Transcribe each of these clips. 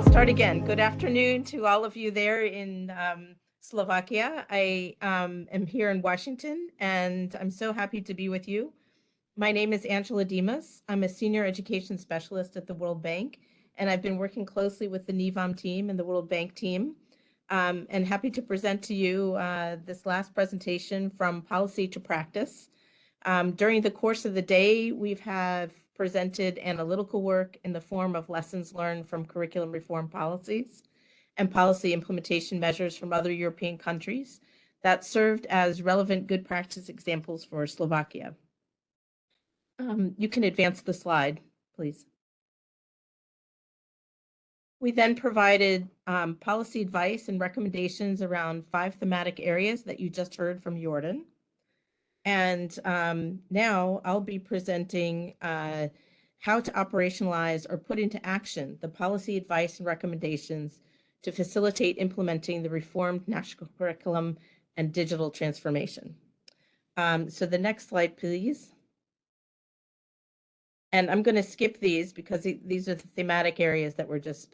start again. Good afternoon to all of you there in Slovakia. I am here in Washington, and I'm so happy to be with you. My name is Angela Demas. I'm a senior education specialist at the World Bank, and I've been working closely with the NEVOM team and the World Bank team, and happy to present to you this last presentation, From Policy to Practice. During the course of the day, we've presented analytical work in the form of lessons learned from curriculum reform policies and policy implementation measures from other European countries that served as relevant good practice examples for Slovakia. You can advance the slide, please. We then provided policy advice and recommendations around 5 thematic areas that you just heard from Jordan. And now I'll be presenting how to operationalize or put into action the policy advice and recommendations to facilitate implementing the reformed national curriculum and digital transformation. So the next slide, please. And I'm going to skip these because these are the thematic areas that were just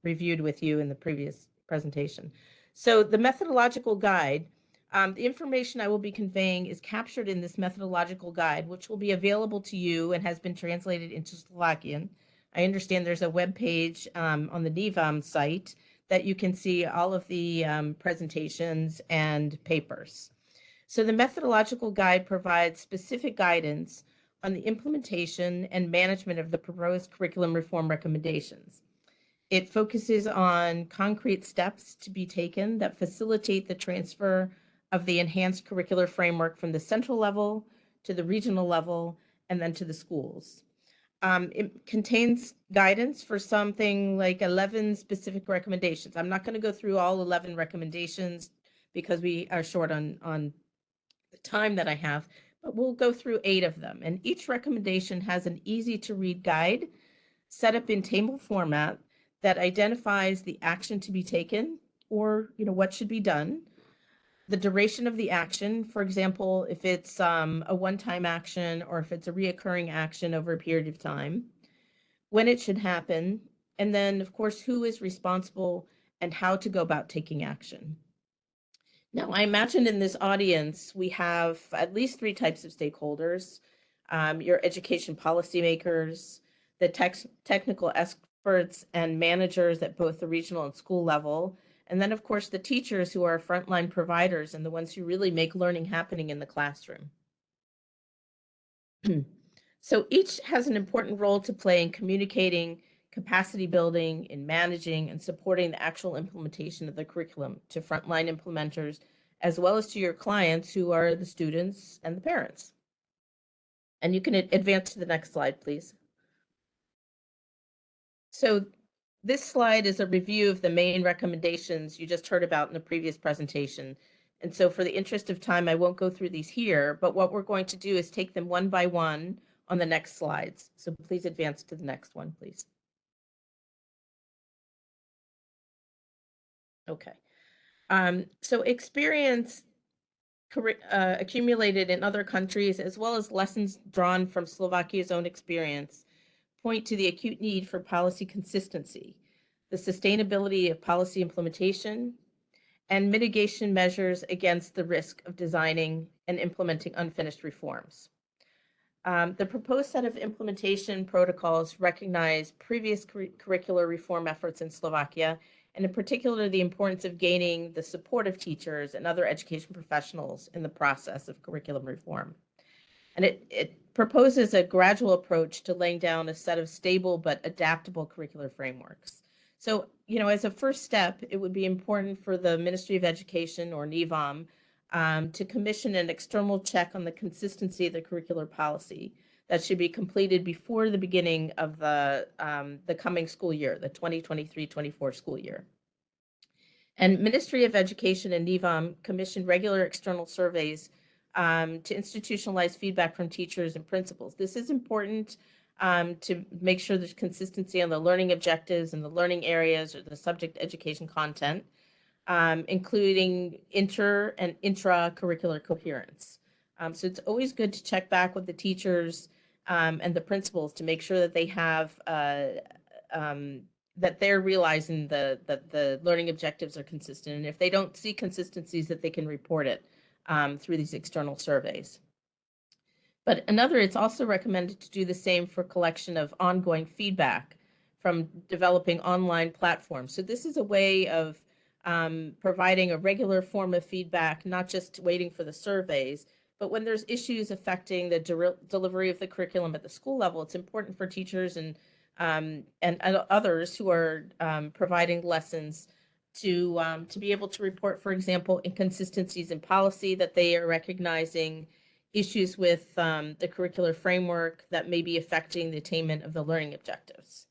reviewed with you in the previous presentation. So the methodological guide, the information I will be conveying is captured in this methodological guide, which will be available to you and has been translated into Slovakian. I understand there's a web page on the NEVOM site that you can see all of the presentations and papers. So the methodological guide provides specific guidance on the implementation and management of the proposed curriculum reform recommendations. It focuses on concrete steps to be taken that facilitate the transfer of the enhanced curricular framework from the central level to the regional level and then to the schools. It contains guidance for something like 11 specific recommendations. I'm not going to go through all 11 recommendations because we are short on the time that I have, but we'll go through 8 of them. And each recommendation has an easy to read guide set up in table format that identifies the action to be taken or, what should be done, the duration of the action, for example, if it's a one-time action or if it's a reoccurring action over a period of time, when it should happen, and then, of course, who is responsible and how to go about taking action. Now, I imagine in this audience, we have at least 3 types of stakeholders, your education policymakers, the technical experts and managers at both the regional and school level, and then, of course, the teachers who are frontline providers and the ones who really make learning happening in the classroom. So each has an important role to play in communicating, capacity building, in managing and supporting the actual implementation of the curriculum to frontline implementers, as well as to your clients who are the students and the parents. And you can advance to the next slide, please. So this slide is a review of the main recommendations you just heard about in the previous presentation. And so for the interest of time, I won't go through these here, but what we're going to do is take them one by one on the next slides. So please advance to the next one, please. Okay. So experience accumulated in other countries, as well as lessons drawn from Slovakia's own experience, point to the acute need for policy consistency, the sustainability of policy implementation, and mitigation measures against the risk of designing and implementing unfinished reforms. The proposed set of implementation protocols recognize previous curricular reform efforts in Slovakia, and in particular, the importance of gaining the support of teachers and other education professionals in the process of curriculum reform. And it proposes a gradual approach to laying down a set of stable but adaptable curricular frameworks. So, as a first step, it would be important for the Ministry of Education, or NEVOM, to commission an external check on the consistency of the curricular policy that should be completed before the beginning of the coming school year, the 2023-24 school year. And Ministry of Education and NEVOM commissioned regular external surveys to institutionalize feedback from teachers and principals. This is important to make sure there's consistency on the learning objectives and the learning areas or the subject education content, including inter and intra-curricular coherence. So it's always good to check back with the teachers and the principals to make sure that they have that they're realizing that the learning objectives are consistent. And if they don't see consistencies, that they can report it through these external surveys. But it's also recommended to do the same for collection of ongoing feedback from developing online platforms. So this is a way of providing a regular form of feedback, not just waiting for the surveys, but when there's issues affecting the delivery of the curriculum at the school level, it's important for teachers and others who are providing lessons to be able to report, for example, inconsistencies in policy that they are recognizing, issues with the curricular framework that may be affecting the attainment of the learning objectives.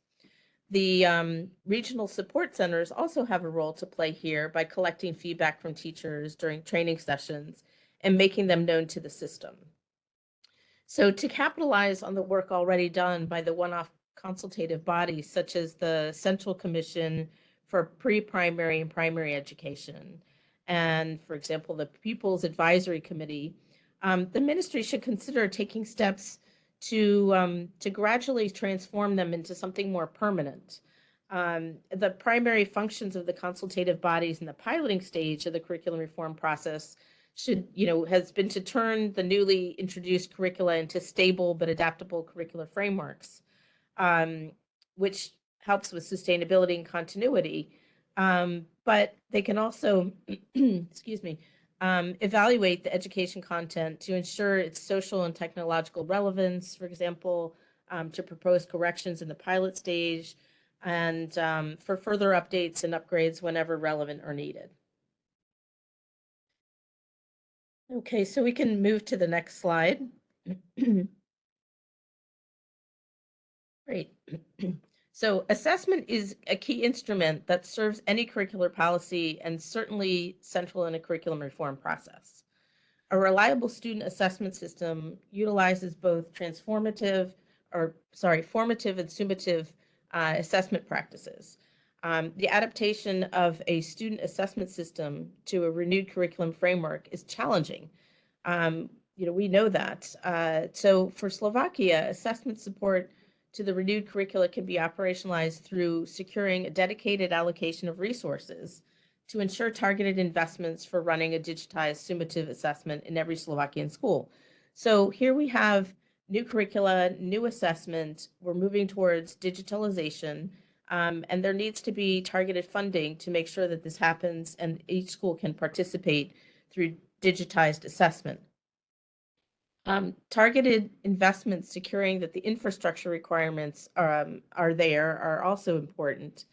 The regional support centers also have a role to play here by collecting feedback from teachers during training sessions and making them known to the system. So to capitalize on the work already done by the one-off consultative bodies, such as the Central Commission for Pre-Primary and Primary Education, and, for example, the Pupils Advisory Committee, the ministry should consider taking steps to gradually transform them into something more permanent. The primary functions of the consultative bodies in the piloting stage of the curriculum reform process has been to turn the newly introduced curricula into stable but adaptable curricular frameworks, which helps with sustainability and continuity. But they can also, excuse me, evaluate the education content to ensure its social and technological relevance, for example, to propose corrections in the pilot stage, and for further updates and upgrades whenever relevant or needed. Okay, so we can move to the next slide. Great. So assessment is a key instrument that serves any curricular policy and certainly central in a curriculum reform process. A reliable student assessment system utilizes both formative and summative assessment practices. The adaptation of a student assessment system to a renewed curriculum framework is challenging. We know that. So for Slovakia, assessment support to the renewed curricula can be operationalized through securing a dedicated allocation of resources to ensure targeted investments for running a digitized summative assessment in every Slovakian school. So here we have new curricula, new assessment. We're moving towards digitalization, and there needs to be targeted funding to make sure that this happens and each school can participate through digitized assessment. Targeted investments securing that the infrastructure requirements are there are also important.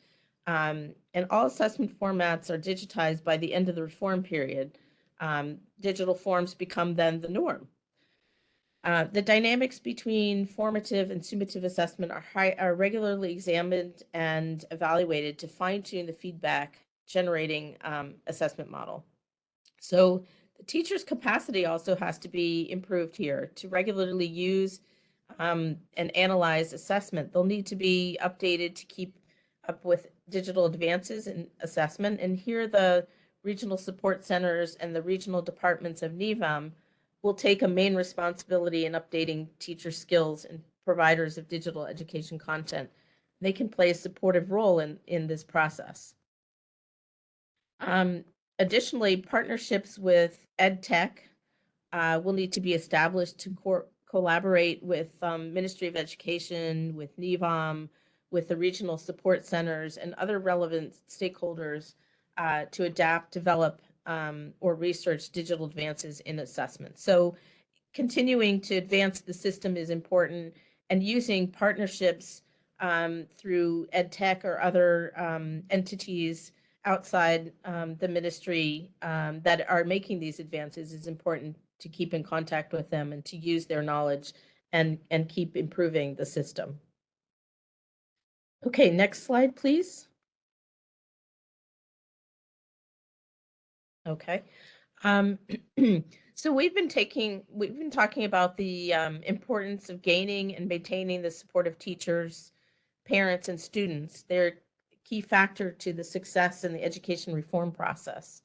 And all assessment formats are digitized by the end of the reform period. Digital forms become then the norm. The dynamics between formative and summative assessment are regularly examined and evaluated to fine-tune the feedback generating assessment model. So the teacher's capacity also has to be improved here to regularly use and analyze assessment. They'll need to be updated to keep up with digital advances in assessment. And here the regional support centers and the regional departments of NEVAM will take a main responsibility in updating teacher skills and providers of digital education content. They can play a supportive role in this process. Additionally, partnerships with EdTech will need to be established to collaborate with Ministry of Education, with NEVAM, with the regional support centers and other relevant stakeholders to adapt, develop, or research digital advances in assessment. So continuing to advance the system is important, and using partnerships through EdTech or other entities outside the ministry that are making these advances is important to keep in contact with them and to use their knowledge and keep improving the system. Okay, next slide, please. Okay. So we've been talking about the importance of gaining and maintaining the support of teachers, parents, and students. They're a key factor to the success in the education reform process.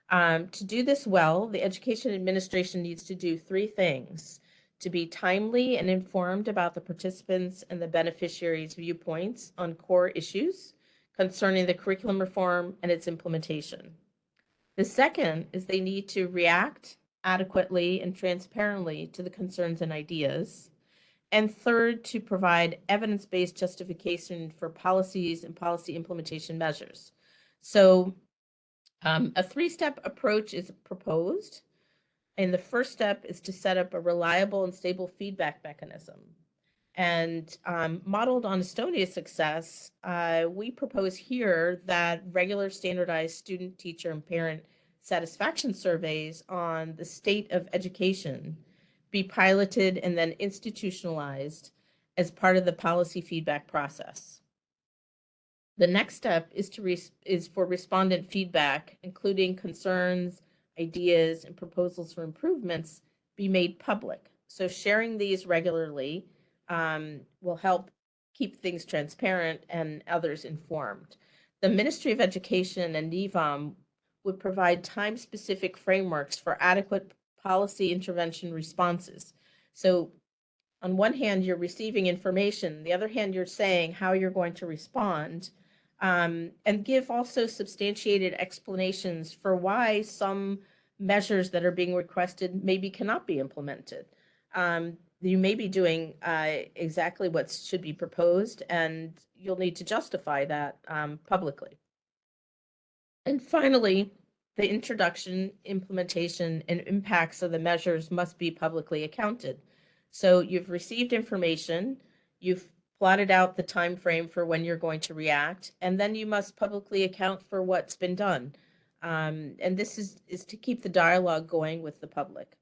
To do this well, the education administration needs to do three things: to be timely and informed about the participants and the beneficiaries' viewpoints on core issues, concerning the curriculum reform and its implementation. The second is they need to react adequately and transparently to the concerns and ideas. And third, to provide evidence-based justification for policies and policy implementation measures. So a three-step approach is proposed. And the first step is to set up a reliable and stable feedback mechanism. And modeled on Estonia's success, we propose here that regular standardized student, teacher, and parent satisfaction surveys on the state of education be piloted and then institutionalized as part of the policy feedback process. The next step is for respondent feedback, including concerns, ideas, and proposals for improvements, be made public. So sharing these regularly will help keep things transparent and others informed. The Ministry of Education and NIVAM would provide time-specific frameworks for adequate policy intervention responses. So on one hand, you're receiving information. The other hand, you're saying how you're going to respond, and give also substantiated explanations for why some measures that are being requested maybe cannot be implemented. You may be doing exactly what should be proposed, and you'll need to justify that publicly. And finally, the introduction, implementation, and impacts of the measures must be publicly accounted. So you've received information, you've plotted out the time frame for when you're going to react, and then you must publicly account for what's been done. And this is to keep the dialogue going with the public.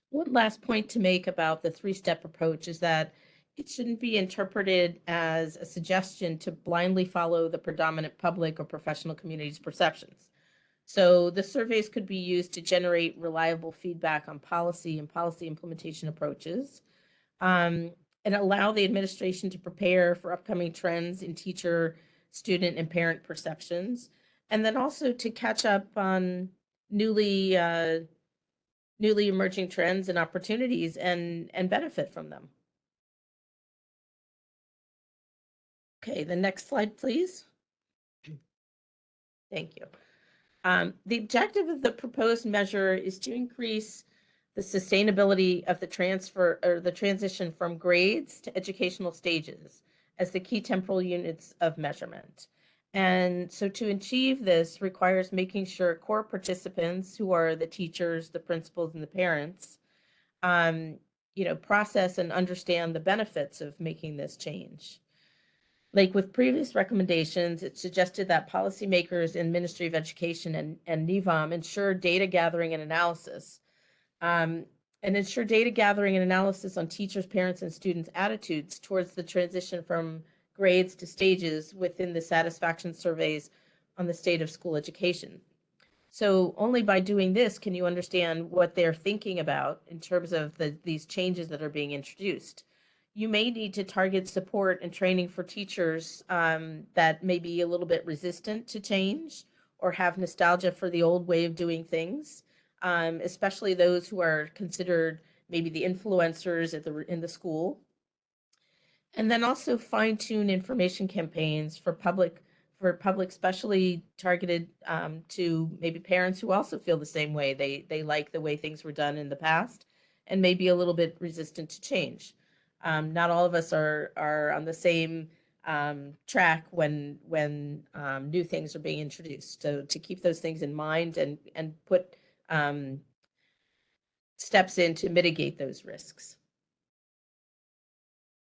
One last point to make about the three-step approach is that it shouldn't be interpreted as a suggestion to blindly follow the predominant public or professional community's perceptions. So the surveys could be used to generate reliable feedback on policy and policy implementation approaches, and allow the administration to prepare for upcoming trends in teacher, student, and parent perceptions, and then also to catch up on newly emerging trends and opportunities and benefit from them. Okay, the next slide, please. Thank you. The objective of the proposed measure is to increase the sustainability of the transfer or the transition from grades to educational stages as the key temporal units of measurement. And so to achieve this requires making sure core participants, who are the teachers, the principals, and the parents, process and understand the benefits of making this change. Like with previous recommendations, it suggested that policymakers in Ministry of Education and NIVAM ensure data gathering and analysis, and ensure data gathering and analysis on teachers, parents, and students' attitudes towards the transition from grades to stages within the satisfaction surveys on the state of school education. So only by doing this can you understand what they're thinking about in terms of these changes that are being introduced. You may need to target support and training for teachers that may be a little bit resistant to change or have nostalgia for the old way of doing things, especially those who are considered maybe the influencers in the school. And then also fine-tune information campaigns for public specially targeted to maybe parents who also feel the same way. They like the way things were done in the past and may be a little bit resistant to change. Not all of us are on the same track when new things are being introduced. So to keep those things in mind and put steps in to mitigate those risks.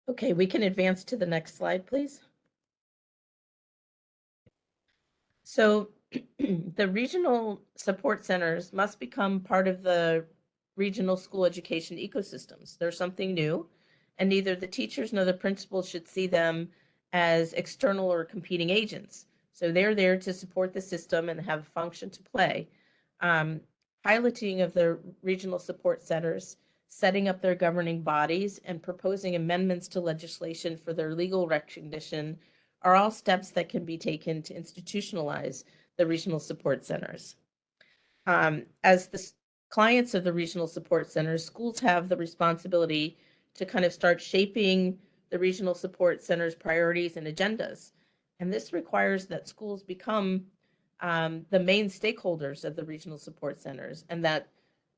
Okay, we can advance to the next slide, please. So the regional support centers must become part of the regional school education ecosystems. They're something new, and neither the teachers nor the principals should see them as external or competing agents. So they're there to support the system and have a function to play. Piloting of the regional support centers, setting up their governing bodies, and proposing amendments to legislation for their legal recognition are all steps that can be taken to institutionalize the regional support centers. As the clients of the regional support centers, schools have the responsibility to kind of start shaping the regional support centers' priorities and agendas. And this requires that schools become the main stakeholders of the regional support centers, and that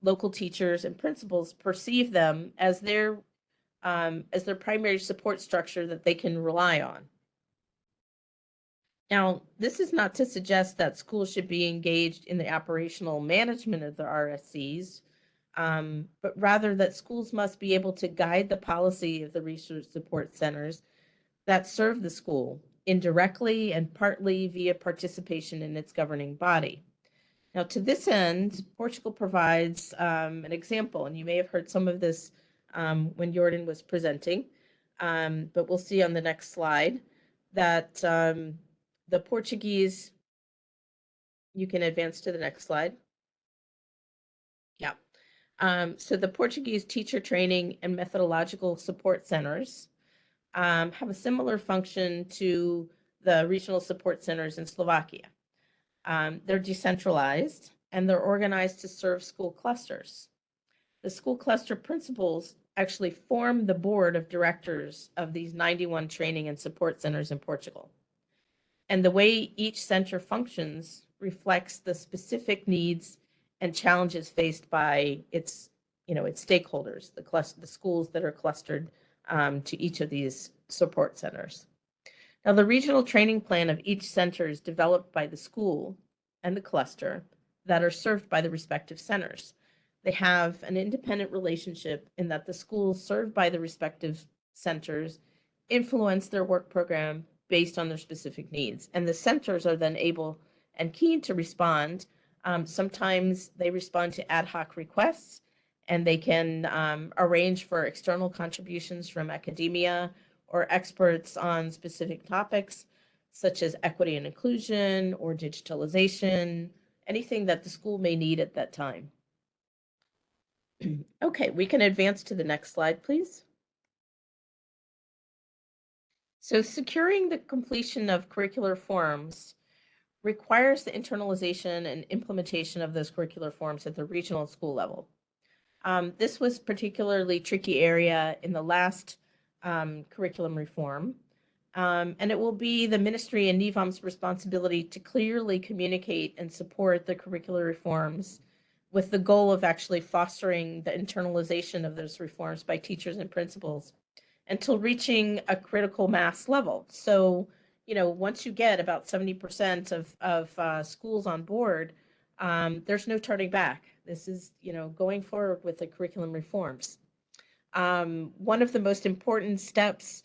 local teachers and principals perceive them as their primary support structure that they can rely on. Now, this is not to suggest that schools should be engaged in the operational management of the RSCs, but rather that schools must be able to guide the policy of the research support centers that serve the school indirectly and partly via participation in its governing body. Now, to this end, Portugal provides an example, and you may have heard some of this when Jordan was presenting, but we'll see on the next slide that the Portuguese, you can advance to the next slide. Yeah. So the Portuguese teacher training and methodological support centers have a similar function to the regional support centers in Slovakia. They're decentralized and they're organized to serve school clusters. The school cluster principals actually form the board of directors of these 91 training and support centers in Portugal. And the way each center functions reflects the specific needs and challenges faced by its stakeholders, the schools that are clustered to each of these support centers. Now, the regional training plan of each center is developed by the school and the cluster that are served by the respective centers. They have an independent relationship in that the schools served by the respective centers influence their work program based on their specific needs. And the centers are then able and keen to respond. Sometimes they respond to ad hoc requests, and they can arrange for external contributions from academia or experts on specific topics, such as equity and inclusion or digitalization, anything that the school may need at that time. Okay, we can advance to the next slide, please. So securing the completion of curricular reforms requires the internalization and implementation of those curricular reforms at the regional school level. This was particularly tricky area in the last curriculum reform, and it will be the ministry and NIVAM's responsibility to clearly communicate and support the curricular reforms with the goal of actually fostering the internalization of those reforms by teachers and principals until reaching a critical mass level. So, once you get about 70% of schools on board, there's no turning back. This is, going forward with the curriculum reforms. One of the most important steps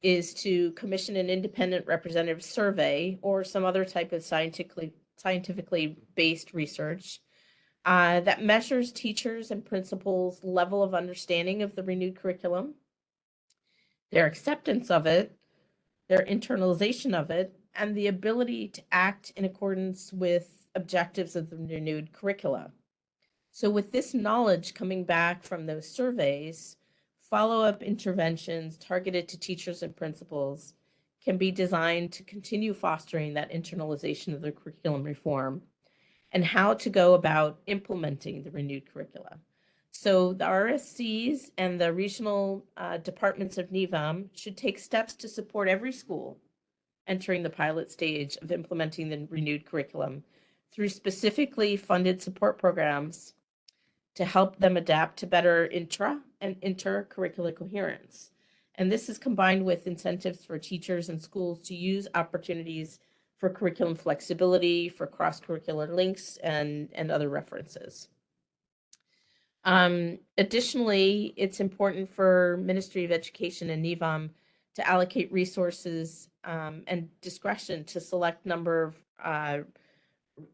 is to commission an independent representative survey or some other type of scientifically based research that measures teachers and principals' level of understanding of the renewed curriculum, their acceptance of it, their internalization of it, and the ability to act in accordance with objectives of the renewed curricula. So with this knowledge coming back from those surveys, follow-up interventions targeted to teachers and principals can be designed to continue fostering that internalization of the curriculum reform and how to go about implementing the renewed curricula. So the RSCs and the regional departments of NIVAM should take steps to support every school entering the pilot stage of implementing the renewed curriculum through specifically funded support programs to help them adapt to better intra and intercurricular coherence. And this is combined with incentives for teachers and schools to use opportunities for curriculum flexibility, for cross-curricular links, and other references. Additionally, it's important for Ministry of Education and NIVAM to allocate resources and discretion to select number of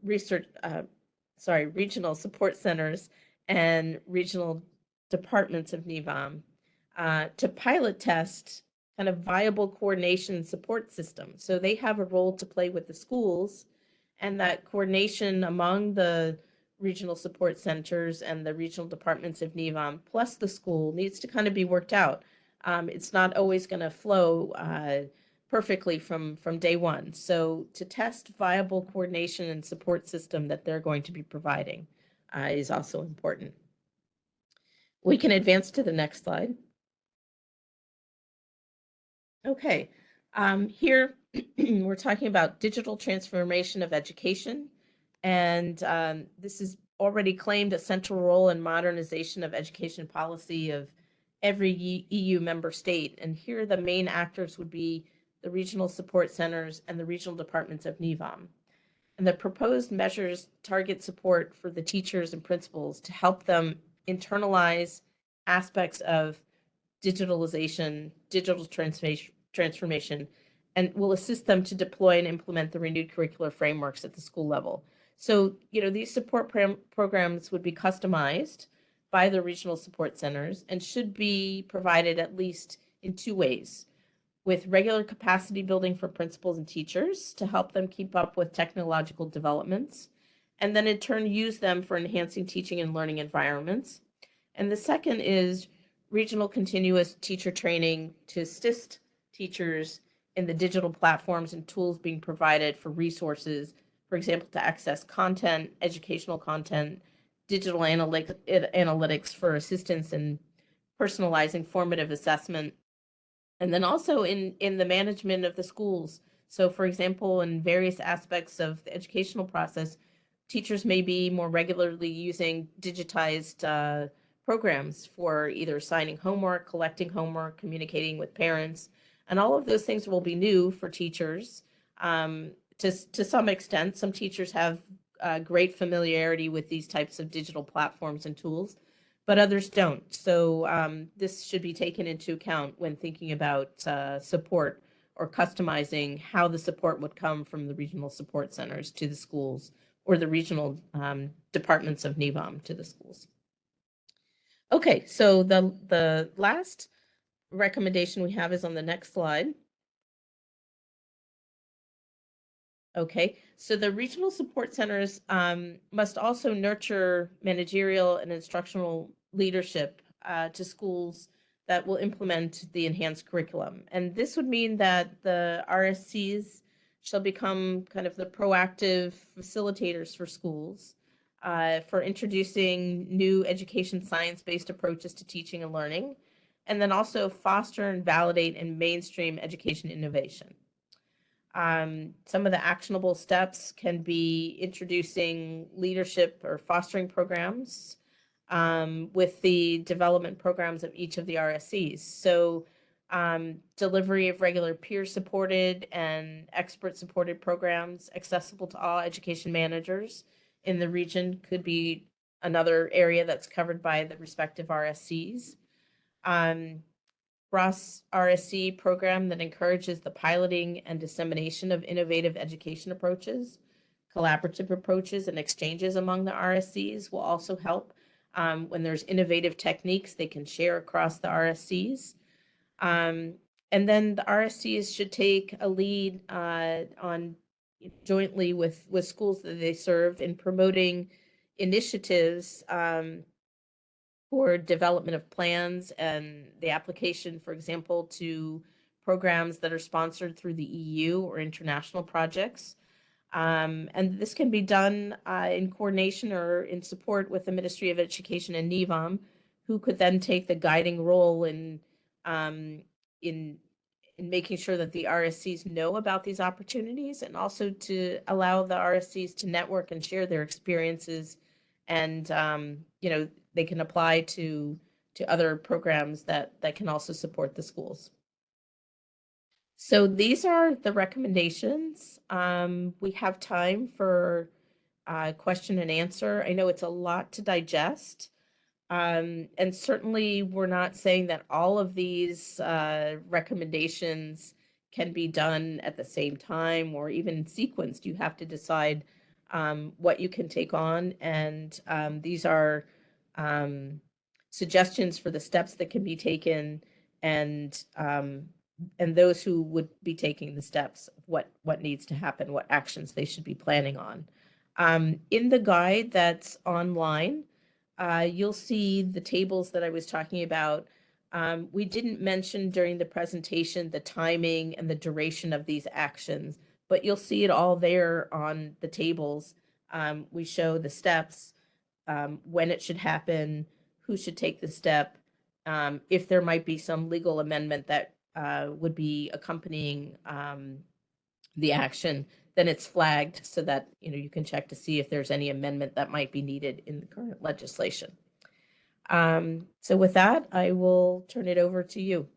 regional support centers and regional departments of NIVAM to pilot test kind of viable coordination support system. So they have a role to play with the schools, and that coordination among the regional support centers and the regional departments of NIVAM plus the school needs to kind of be worked out. It's not always going to flow perfectly from day one. So to test viable coordination and support system that they're going to be providing is also important. We can advance to the next slide. Okay, Here, we're talking about digital transformation of education, and this is already claimed a central role in modernization of education policy of every EU member state. And here, the main actors would be the regional support centers and the regional departments of NIVAM. And the proposed measures target support for the teachers and principals to help them internalize aspects of digitalization, digital transformation, and will assist them to deploy and implement the renewed curricular frameworks at the school level. So, these support programs would be customized by the regional support centers and should be provided at least in two ways: with regular capacity building for principals and teachers to help them keep up with technological developments, and then in turn use them for enhancing teaching and learning environments. And the second is regional continuous teacher training to assist teachers in the digital platforms and tools being provided for resources, for example, to access content, educational content, digital analytics for assistance in personalizing formative assessment, and then also in the management of the schools. So, for example, in various aspects of the educational process, teachers may be more regularly using digitized programs for either assigning homework, collecting homework, communicating with parents, and all of those things will be new for teachers. To some extent, some teachers have great familiarity with these types of digital platforms and tools, but others don't. So this should be taken into account when thinking about support or customizing how the support would come from the regional support centers to the schools, or the regional departments of NIVAM to the schools. Okay, so the last recommendation we have is on the next slide. Okay, so the regional support centers must also nurture managerial and instructional leadership to schools that will implement the enhanced curriculum. And this would mean that the RSCs shall become kind of the proactive facilitators for schools for introducing new education science-based approaches to teaching and learning, and then also foster and validate and mainstream education innovation. Some of the actionable steps can be introducing leadership or fostering programs with the development programs of each of the RSCs. So delivery of regular peer-supported and expert-supported programs accessible to all education managers in the region could be another area that's covered by the respective RSCs. ROS RSC program that encourages the piloting and dissemination of innovative education approaches, collaborative approaches, and exchanges among the RSCs will also help. When there's innovative techniques, they can share across the RSCs. And then the RSCs should take a lead on jointly with schools that they serve in promoting initiatives for development of plans and the application, for example, to programs that are sponsored through the EU or international projects. And this can be done in coordination or in support with the Ministry of Education and NIVAM, who could then take the guiding role in making sure that the RSCs know about these opportunities, and also to allow the RSCs to network and share their experiences, and they can apply to other programs that can also support the schools. So these are the recommendations. We have time for question and answer. I know it's a lot to digest. And certainly we're not saying that all of these recommendations can be done at the same time or even sequenced. You have to decide what you can take on. And these are suggestions for the steps that can be taken, and those who would be taking the steps, what needs to happen, what actions they should be planning on. In the guide that's online, you'll see the tables that I was talking about. We didn't mention during the presentation the timing and the duration of these actions, but you'll see it all there on the tables. We show the steps, when it should happen, who should take the step, if there might be some legal amendment that would be accompanying the action, then it's flagged so that you can check to see if there's any amendment that might be needed in the current legislation. So with that, I will turn it over to you.